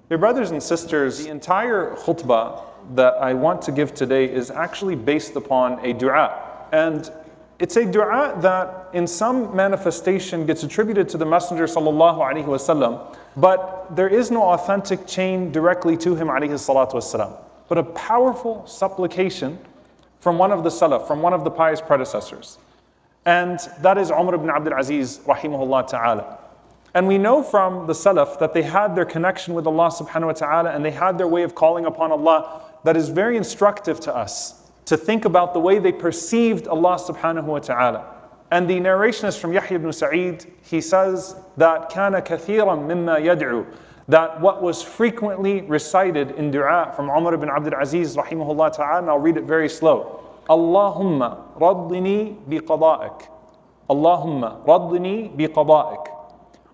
Dear brothers and sisters, the entire khutbah that I want to give today is actually based upon a dua. And it's a dua that in some manifestation gets attributed to the Messenger sallallahu alaihi wasallam, but there is no authentic chain directly to him alaihi salatu wasallam. But a powerful supplication from one of the Salaf, from one of the pious predecessors. And that is Umar ibn Abdul Aziz rahimahullah ta'ala. And we know from the Salaf that they had their connection with Allah subhanahu wa ta'ala, and they had their way of calling upon Allah that is very instructive to us, to think about the way they perceived Allah subhanahu wa ta'ala. And the narration is from Yahya ibn Sa'id. He says that كَانَ كَثِيرًا مِمَّا يَدْعُو, that what was frequently recited in dua from Umar ibn Abdul Aziz rahimahullah ta'ala, and I'll read it very slow. Allahumma raddini bi qada'ik. Allahumma raddini bi qada'ik.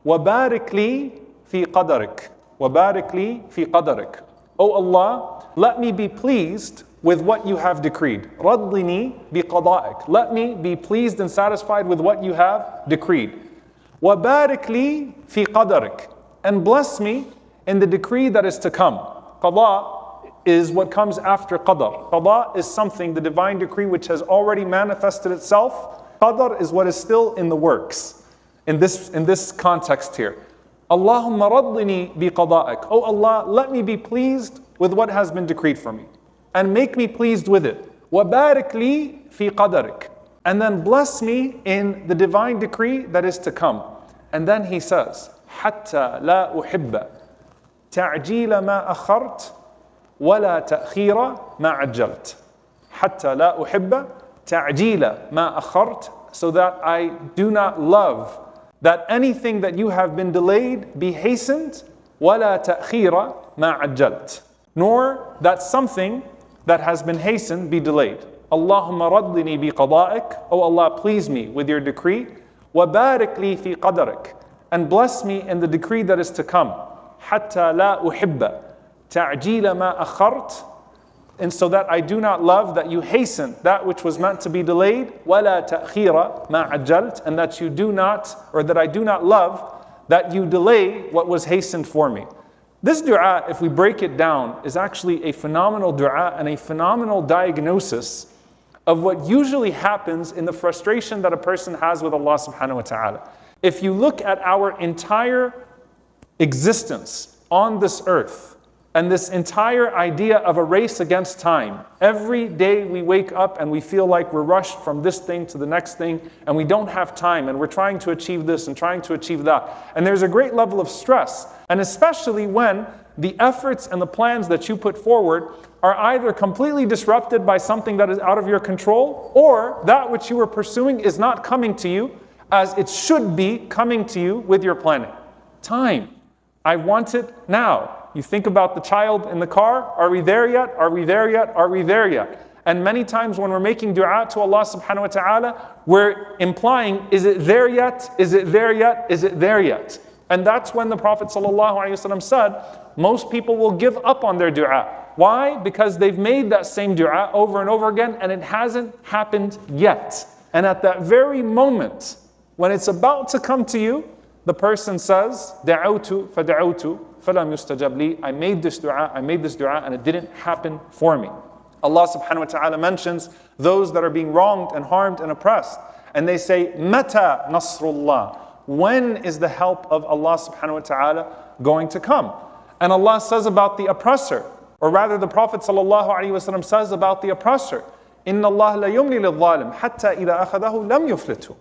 وَبَارِكْ لِي فِي قَدَرِكَ وَبَارِكْ لِي فِي قَدَرِكَ. O Allah, let me be pleased with what you have decreed. رَضِّنِي بِقَضَائِكَ. Let me be pleased and satisfied with what you have decreed. وَبَارِكْ لِي فِي قَدَرِكَ. And bless me in the decree that is to come. Qada is what comes after qadar. Qada is something, the divine decree, which has already manifested itself. Qadar is what is still in the works. In this context here. Allahumma raddini bi qada'ik. Oh Allah, let me be pleased with what has been decreed for me. And make me pleased with it. Wa barik li fi qadarik. And then bless me in the divine decree that is to come. And then he says, Hatta la uhibba ta'jila ma akhart wa la ta'khira ma ajjalt. Hatta la uhibba ta'jila ma akhart. So that I do not love that anything that you have been delayed be hastened, وَلَا تَأْخِيرَ مَا عَجَّلْتَ. Nor that something that has been hastened be delayed. Allahumma raddini bi qada'ik. O Allah, please me with your decree. وَبَارِكْ لِي فِي قَدَرِكَ. And bless me in the decree that is to come. حَتَّى لَا أُحِبَّ تَعْجِيلَ مَا أَخَرْتَ. And so that I do not love that you hasten that which was meant to be delayed, وَلَا تَأْخِيرَ مَا عَجَّلْتَ. And that you do not, or that I do not love that you delay what was hastened for me. This dua, if we break it down, is actually a phenomenal dua and a phenomenal diagnosis of what usually happens in the frustration that a person has with Allah subhanahu wa ta'ala. If you look at our entire existence on this earth, and this entire idea of a race against time. Every day we wake up and we feel like we're rushed from this thing to the next thing, and we don't have time, and we're trying to achieve this and trying to achieve that. And there's a great level of stress, and especially when the efforts and the plans that you put forward are either completely disrupted by something that is out of your control, or that which you were pursuing is not coming to you as it should be coming to you with your planning. Time. I want it now. You think about the child in the car. Are we there yet? Are we there yet? Are we there yet? And many times when we're making dua to Allah subhanahu wa ta'ala, we're implying, is it there yet? Is it there yet? Is it there yet? And that's when the Prophet sallallahu alaihi wasallam said, most people will give up on their dua. Why? Because they've made that same dua over and over again, and it hasn't happened yet. And at that very moment, when it's about to come to you, the person says, دعوت فدعوت فلم يستجب لي. I made this dua, and it didn't happen for me. Allah subhanahu wa ta'ala mentions those that are being wronged and harmed and oppressed. And they say, Mata nasrullah. When is the help of Allah subhanahu wa ta'ala going to come? And Allah says about the oppressor, or rather the Prophet sallallahu alaihi wasallam says about the oppressor, Inna Allah la yumli lil zalim hatta idha akhadahu lam yuflitu.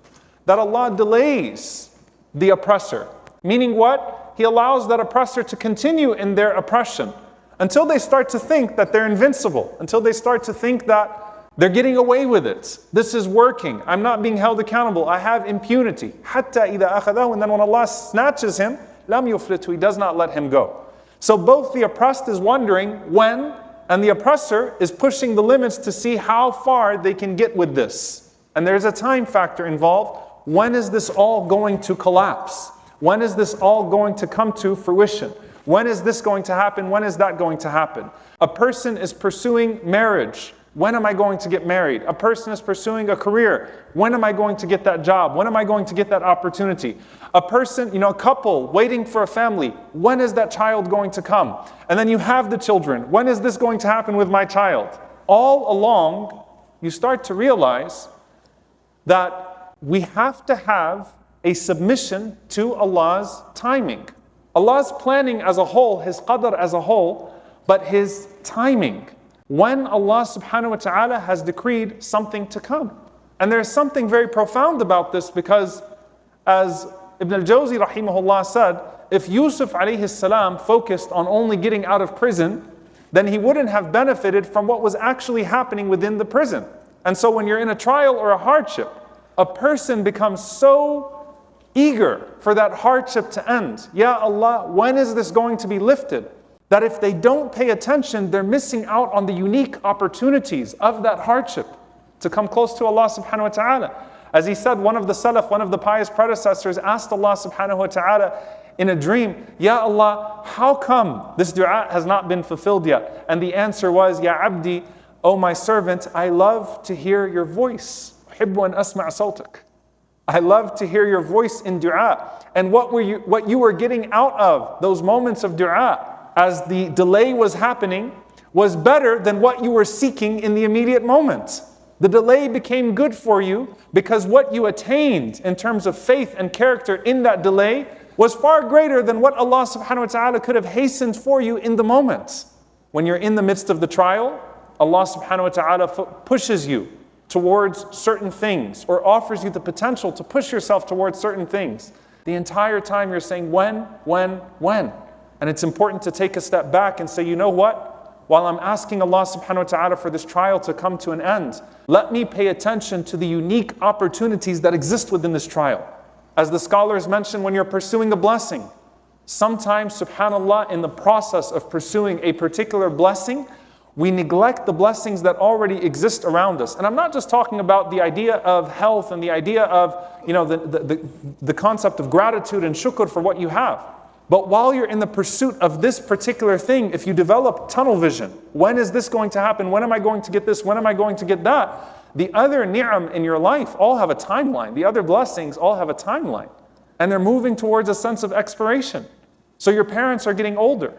That Allah delays the oppressor. Meaning what? He allows that oppressor to continue in their oppression until they start to think that they're invincible, until they start to think that they're getting away with it. This is working. I'm not being held accountable. I have impunity. Hatta idha akhadahu. And then when Allah snatches him, lam yuflitu, He does not let him go. So both the oppressed is wondering when, and the oppressor is pushing the limits to see how far they can get with this. And there's a time factor involved. When is this all going to collapse? When is this all going to come to fruition? When is this going to happen? When is that going to happen? A person is pursuing marriage When am I going to get married? A person is pursuing a career. When am I going to get that job? When am I going to get that opportunity? A person, a couple waiting for a family. When is that child going to come? And then you have the children. When is this going to happen with my child? All along, you start to realize that we have to have a submission to Allah's timing. Allah's planning as a whole, His qadr as a whole, but His timing. When Allah subhanahu wa ta'ala has decreed something to come. And there's something very profound about this, because as Ibn al-Jawzi rahimahullah said, if Yusuf alayhi salam focused on only getting out of prison, then he wouldn't have benefited from what was actually happening within the prison. And so when you're in a trial or a hardship, a person becomes so eager for that hardship to end. Ya Allah, when is this going to be lifted? That if they don't pay attention, they're missing out on the unique opportunities of that hardship to come close to Allah subhanahu wa ta'ala. As he said, one of the Salaf, one of the pious predecessors asked Allah subhanahu wa ta'ala in a dream, Ya Allah, how come this dua has not been fulfilled yet? And the answer was, Ya Abdi, O my servant, I love to hear your voice. أحب أن أسمع صوتك. I love to hear your voice in dua. And what you were getting out of those moments of dua as the delay was happening was better than what you were seeking in the immediate moment. The delay became good for you because what you attained in terms of faith and character in that delay was far greater than what Allah subhanahu wa ta'ala could have hastened for you in the moment. When you're in the midst of the trial, Allah subhanahu wa ta'ala pushes you towards certain things or offers you the potential to push yourself towards certain things. The entire time you're saying, when? And it's important to take a step back and say, you know what? While I'm asking Allah subhanahu wa ta'ala for this trial to come to an end, let me pay attention to the unique opportunities that exist within this trial. As the scholars mention, when you're pursuing a blessing, sometimes, subhanAllah, in the process of pursuing a particular blessing, we neglect the blessings that already exist around us. And I'm not just talking about the idea of health and the idea of, the concept of gratitude and shukr for what you have. But while you're in the pursuit of this particular thing, if you develop tunnel vision, when is this going to happen? When am I going to get this? When am I going to get that? The other ni'am in your life all have a timeline. The other blessings all have a timeline. And they're moving towards a sense of expiration. So your parents are getting older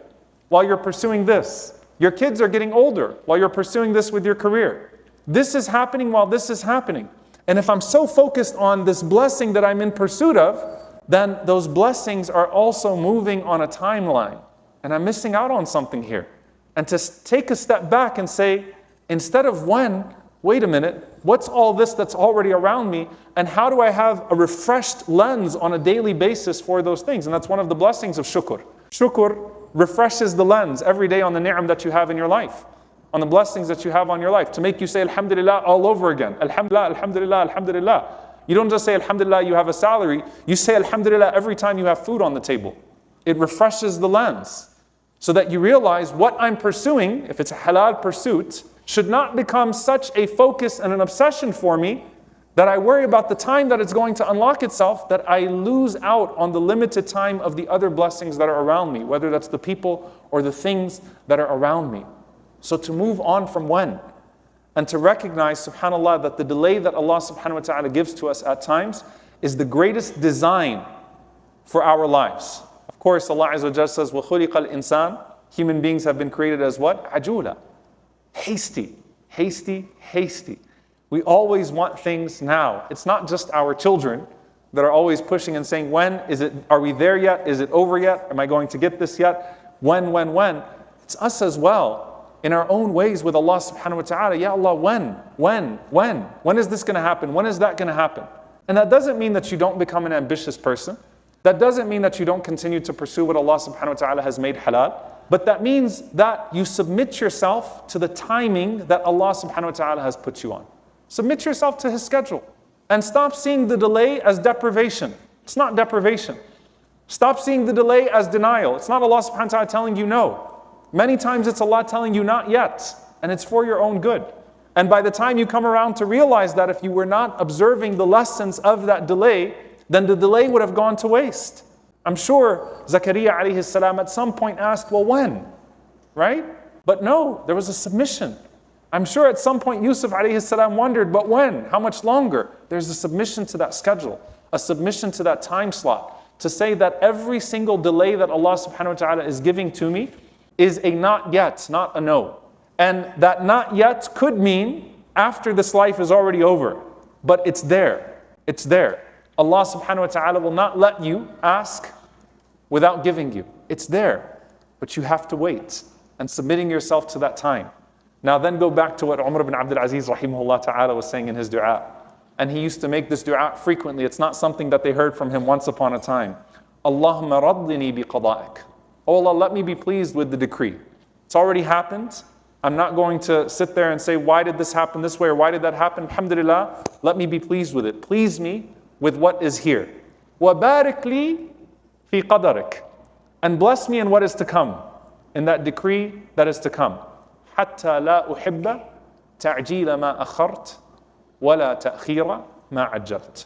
while you're pursuing this. Your kids are getting older while you're pursuing this with your career. This is happening while this is happening. And if I'm so focused on this blessing that I'm in pursuit of, then those blessings are also moving on a timeline. And I'm missing out on something here. And to take a step back and say, instead of when, wait a minute, what's all this that's already around me? And how do I have a refreshed lens on a daily basis for those things? And that's one of the blessings of shukr. Shukr refreshes the lens every day on the ni'am that you have in your life, on the blessings that you have on your life, to make you say alhamdulillah all over again. Alhamdulillah, alhamdulillah, alhamdulillah. You don't just say alhamdulillah you have a salary, you say alhamdulillah every time you have food on the table. It refreshes the lens so that you realize what I'm pursuing, if it's a halal pursuit, should not become such a focus and an obsession for me that I worry about the time that it's going to unlock itself, that I lose out on the limited time of the other blessings that are around me, whether that's the people or the things that are around me. So to move on from when, and to recognize, subhanAllah, that the delay that Allah subhanahu wa ta'ala gives to us at times is the greatest design for our lives. Of course, Allah Azza wa Jalla says, وَخُلِقَ الْإِنسَانِ Human beings have been created as what? عَجُولًا. Hasty, hasty, hasty. We always want things now. It's not just our children that are always pushing and saying, when? Are we there yet? Is it over yet? Am I going to get this yet? When? It's us as well. In our own ways with Allah subhanahu wa ta'ala, Ya Allah, when? When is this going to happen? When is that going to happen? And that doesn't mean that you don't become an ambitious person. That doesn't mean that you don't continue to pursue what Allah subhanahu wa ta'ala has made halal. But that means that you submit yourself to the timing that Allah subhanahu wa ta'ala has put you on. Submit yourself to His schedule. And stop seeing the delay as deprivation. It's not deprivation. Stop seeing the delay as denial. It's not Allah subhanahu wa ta'ala telling you no. Many times it's Allah telling you not yet, and it's for your own good. And by the time you come around to realize that if you were not observing the lessons of that delay, then the delay would have gone to waste. I'm sure Zakaria alayhi salam at some point asked, well, when? Right? But no, there was a submission. I'm sure at some point Yusuf alayhi salam wondered, but when? How much longer? There's a submission to that schedule, a submission to that time slot, to say that every single delay that Allah subhanahu wa ta'ala is giving to me is a not yet, not a no. And that not yet could mean after this life is already over, but it's there. It's there. Allah subhanahu wa ta'ala will not let you ask without giving you. It's there, but you have to wait and submitting yourself to that time. Now then go back to what Umar ibn Abdul Aziz rahimahullah ta'ala was saying in his dua. And he used to make this dua frequently. It's not something that they heard from him once upon a time. Allahumma raddini bi qada'ik. Oh Allah, let me be pleased with the decree. It's already happened. I'm not going to sit there and say, why did this happen this way or why did that happen? Alhamdulillah, let me be pleased with it. Please me with what is here. Wa barik li fi qadarik. And bless me in what is to come, in that decree that is to come. Hatta la uhibba ta'jila ma akhart wa la ta'khira ma ajjalt.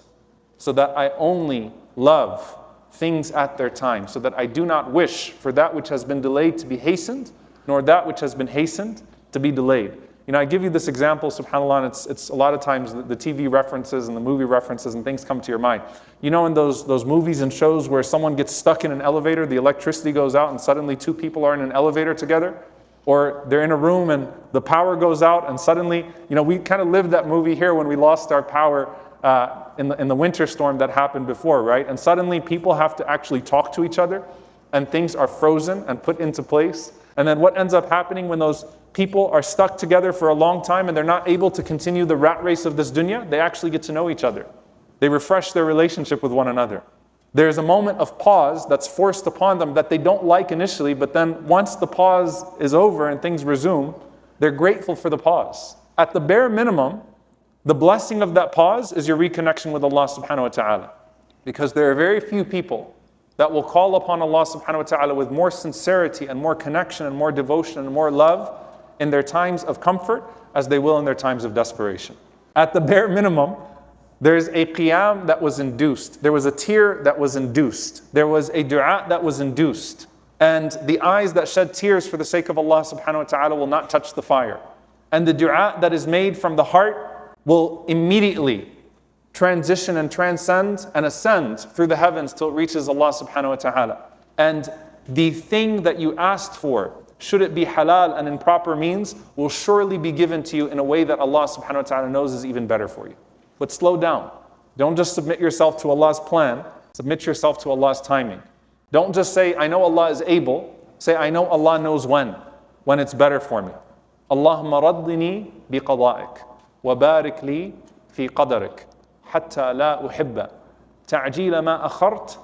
So that I only love things at their time, so that I do not wish for that which has been delayed to be hastened, nor that which has been hastened to be delayed. You know, I give you this example, subhanAllah, and it's a lot of times the TV references and the movie references and things come to your mind. You know, in those movies and shows where someone gets stuck in an elevator, the electricity goes out and suddenly two people are in an elevator together? Or they're in a room and the power goes out and suddenly, you know, we kind of lived that movie here when we lost our power in the winter storm that happened before, right? And suddenly people have to actually talk to each other and things are frozen and put into place. And then what ends up happening when those people are stuck together for a long time and they're not able to continue the rat race of this dunya, they actually get to know each other. They refresh their relationship with one another. There's a moment of pause that's forced upon them that they don't like initially, but then once the pause is over and things resume, they're grateful for the pause. At the bare minimum, the blessing of that pause is your reconnection with Allah subhanahu wa ta'ala. Because there are very few people that will call upon Allah subhanahu wa ta'ala with more sincerity and more connection and more devotion and more love in their times of comfort as they will in their times of desperation. At the bare minimum, there's a qiyam that was induced. There was a tear that was induced. There was a dua that was induced. And the eyes that shed tears for the sake of Allah subhanahu wa ta'ala will not touch the fire. And the dua that is made from the heart will immediately transition and transcend and ascend through the heavens till it reaches Allah subhanahu wa ta'ala. And the thing that you asked for, should it be halal and in proper means, will surely be given to you in a way that Allah subhanahu wa ta'ala knows is even better for you. But slow down. Don't just submit yourself to Allah's plan, submit yourself to Allah's timing. Don't just say, I know Allah is able. Say, I know Allah knows when it's better for me. Allahumma raddini bi qada'ik wa barik li fi qadarik. حتى لا أحب تعجيل ما أخرت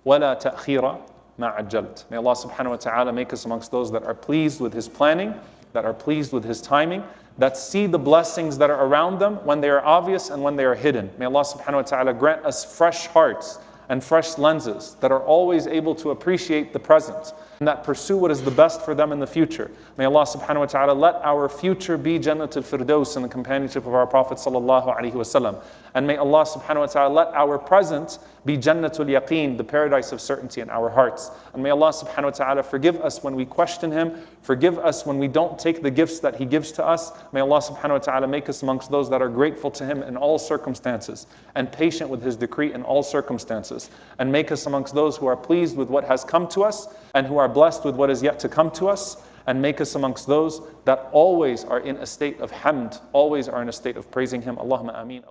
ولا تأخير ما عجلت. May Allah subhanahu wa ta'ala make us amongst those that are pleased with His planning, that are pleased with His timing, that see the blessings that are around them when they are obvious and when they are hidden. May Allah subhanahu wa ta'ala grant us fresh hearts and fresh lenses that are always able to appreciate the present and that pursue what is the best for them in the future. May Allah subhanahu wa ta'ala let our future be Jannatul Firdaus in the companionship of our Prophet sallallahu alaihi wasallam. And may Allah subhanahu wa ta'ala let our present be Jannatul Yaqeen, the paradise of certainty in our hearts. And may Allah subhanahu wa ta'ala forgive us when we question Him, forgive us when we don't take the gifts that He gives to us. May Allah subhanahu wa ta'ala make us amongst those that are grateful to Him in all circumstances and patient with His decree in all circumstances. And make us amongst those who are pleased with what has come to us and who are blessed with what is yet to come to us. And make us amongst those that always are in a state of hamd, always are in a state of praising Him. Allahumma ameen.